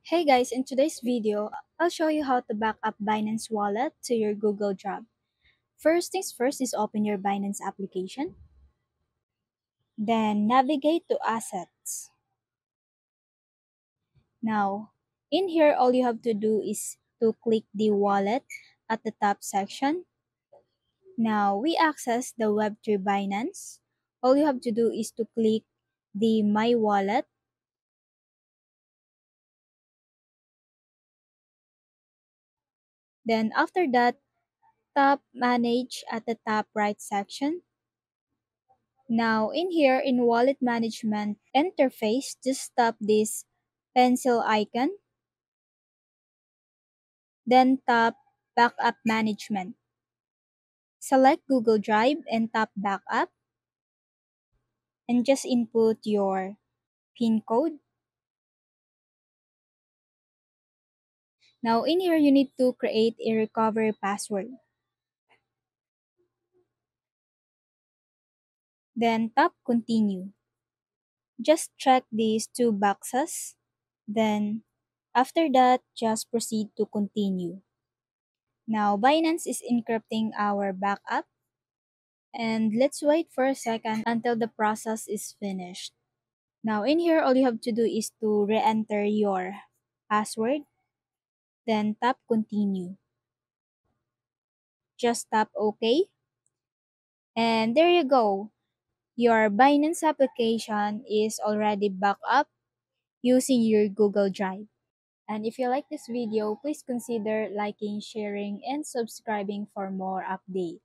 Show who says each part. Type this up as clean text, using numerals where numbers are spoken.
Speaker 1: Hey guys, in today's video, I'll show you how to back up Binance Wallet to your Google Drive. First things first is open your Binance application. Then navigate to Assets. Now, in here, all you have to do is to click the wallet at the top section. Now, we access the Web3 Binance. All you have to do is to click the My Wallet. Then after that, tap Manage at the top right section. Now, in here, in wallet management interface, just tap this pencil icon, then tap backup management. Select Google Drive and tap backup, and just input your PIN code. Now, in here, you need to create a recovery password. Then tap continue. Just check these two boxes. Then, after that, just proceed to continue. Now, Binance is encrypting our backup. And let's wait for a second until the process is finished. Now in here, all you have to do is to re-enter your password, then tap continue. Just tap OK. And there you go. Your Binance application is already backed up using your Google Drive. And if you like this video, please consider liking, sharing, and subscribing for more updates.